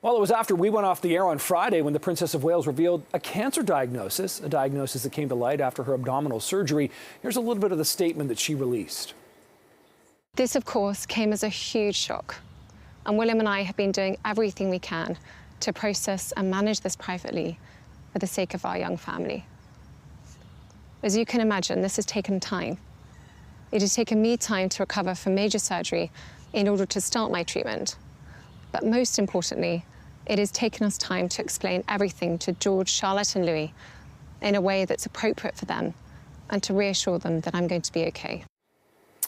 Well, it was after we went off the air on Friday when the Princess of Wales revealed a cancer diagnosis, a diagnosis that came to light after her abdominal surgery. Here's a little bit of the statement that she released. This, of course, came as a huge shock. And William and I have been doing everything we can to process and manage this privately for the sake of our young family. As you can imagine, this has taken time. It has taken me time to recover from major surgery in order to start my treatment. But most importantly, it has taken us time to explain everything to George, Charlotte, and Louis in a way that's appropriate for them and to reassure them that I'm going to be okay.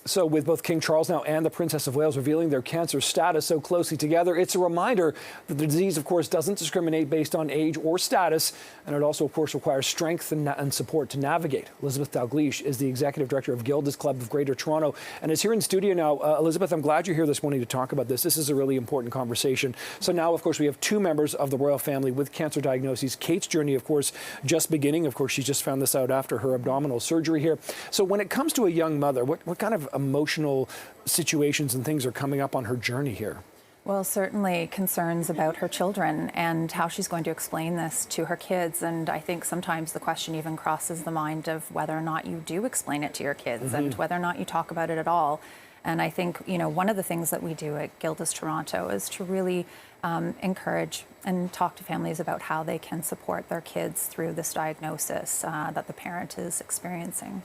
So with both King Charles now and the Princess of Wales revealing their cancer status so closely together, it's a reminder that the disease, of course, doesn't discriminate based on age or status. And it also, of course, requires strength and support to navigate. Elizabeth Dalgleish is the Executive Director of Gilda's Club of Greater Toronto and is here in studio now. Elizabeth, I'm glad you're here this morning to talk about this. This is a really important conversation. So now, of course, we have two members of the royal family with cancer diagnoses. Kate's journey, of course, just beginning. Of course, she just found this out after her abdominal surgery here. So when it comes to a young mother, what kind of emotional situations and things are coming up on her journey here? Well, certainly concerns about her children and how she's going to explain this to her kids. And I think sometimes the question even crosses the mind of whether or not you do explain it to your kids and whether or not you talk about it at all. And I think, you know, one of the things that we do at Gilda's Toronto is to really encourage and talk to families about how they can support their kids through this diagnosis that the parent is experiencing.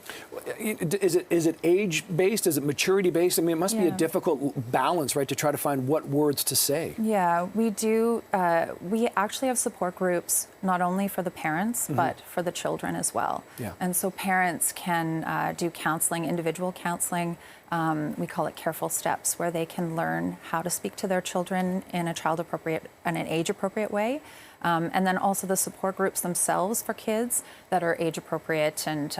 Is it age-based? Is it maturity-based? I mean, it must be a difficult balance, right, to try to find what words to say. Yeah, we do. We actually have support groups not only for the parents, but for the children as well. Yeah. And so parents can do counseling, individual counseling. We call it Careful Steps, where they can learn how to speak to their children in a child-appropriate and an age-appropriate way. And then also the support groups themselves for kids that are age-appropriate and,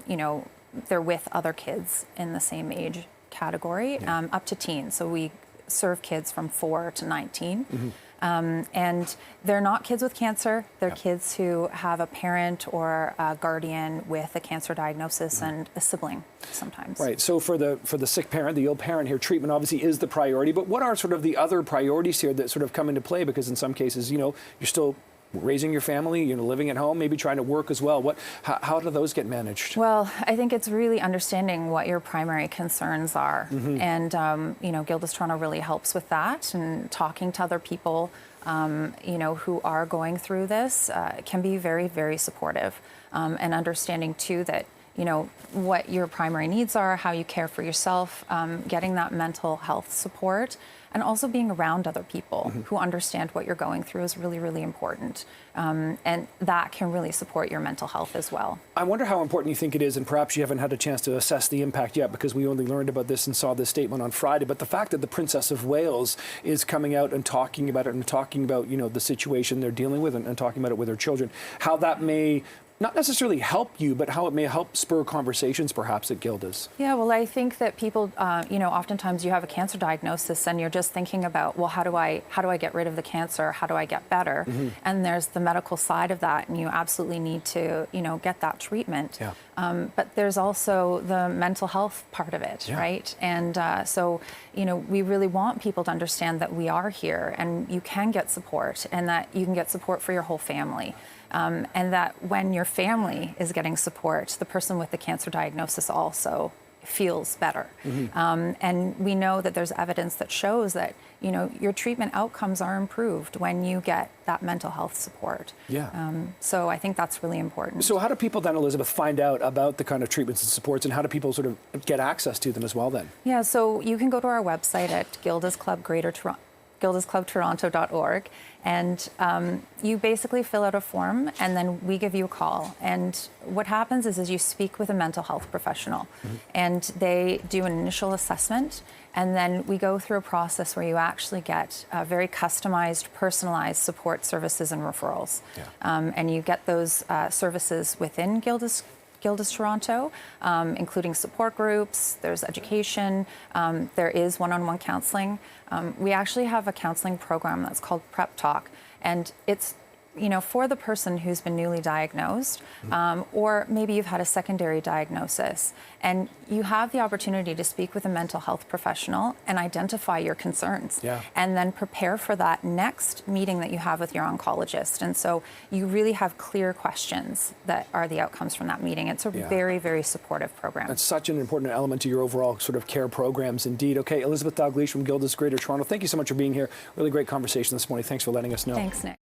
you know, they're with other kids in the same age category, up to teens. So we serve kids from 4 to 19. And they're not kids with cancer. They're kids who have a parent or a guardian with a cancer diagnosis and a sibling sometimes. Right. So for the sick parent, the ill parent here, treatment obviously is the priority. But what are sort of the other priorities here that sort of come into play? Because in some cases, you know, you're still raising your family, you know, living at home, maybe trying to work as well. How do those get managed? Well, I think it's really understanding what your primary concerns are. And, you know, Gilda's Toronto really helps with that, and talking to other people, you know, who are going through this can be very, very supportive. And understanding, too, that, you know, what your primary needs are, how you care for yourself, getting that mental health support, and also being around other people who understand what you're going through is really, really important. And that can really support your mental health as well. I wonder how important you think it is, and perhaps you haven't had a chance to assess the impact yet because we only learned about this and saw this statement on Friday, but the fact that the Princess of Wales is coming out and talking about it and talking about, you know, the situation they're dealing with and talking about it with her children, how that may not necessarily help you, but how it may help spur conversations perhaps at Gilda's. Yeah, well, I think that people, you know, oftentimes you have a cancer diagnosis and you're just thinking about, well, how do I get rid of the cancer? How do I get better? And there's the medical side of that, and you absolutely need to, you know, get that treatment. But there's also the mental health part of it, right? And so, you know, we really want people to understand that we are here and you can get support, and that you can get support for your whole family. And that when your family is getting support, the person with the cancer diagnosis also feels better. And we know that there's evidence that shows that, you know, your treatment outcomes are improved when you get that mental health support. So I think that's really important. So how do people then, Elizabeth, find out about the kind of treatments and supports, and how do people sort of get access to them as well then? Yeah, so you can go to our website at Gilda's Club Greater Toronto, gildasclubtoronto.org, and you basically fill out a form, and then we give you a call. And what happens is you speak with a mental health professional, and they do an initial assessment, and then we go through a process where you actually get very customized, personalized support services and referrals. And you get those services within Gilda's Toronto, including support groups, there's education, there is one-on-one counseling. We actually have a counseling program that's called Prep Talk, and it's for the person who's been newly diagnosed, or maybe you've had a secondary diagnosis, and you have the opportunity to speak with a mental health professional and identify your concerns, and then prepare for that next meeting that you have with your oncologist. And so you really have clear questions that are the outcomes from that meeting. It's a very, very supportive program. That's such an important element to your overall sort of care programs, indeed. Okay, Elizabeth Dalgleish from Gilda's Greater Toronto, thank you so much for being here. Really great conversation this morning. Thanks for letting us know. Thanks, Nick.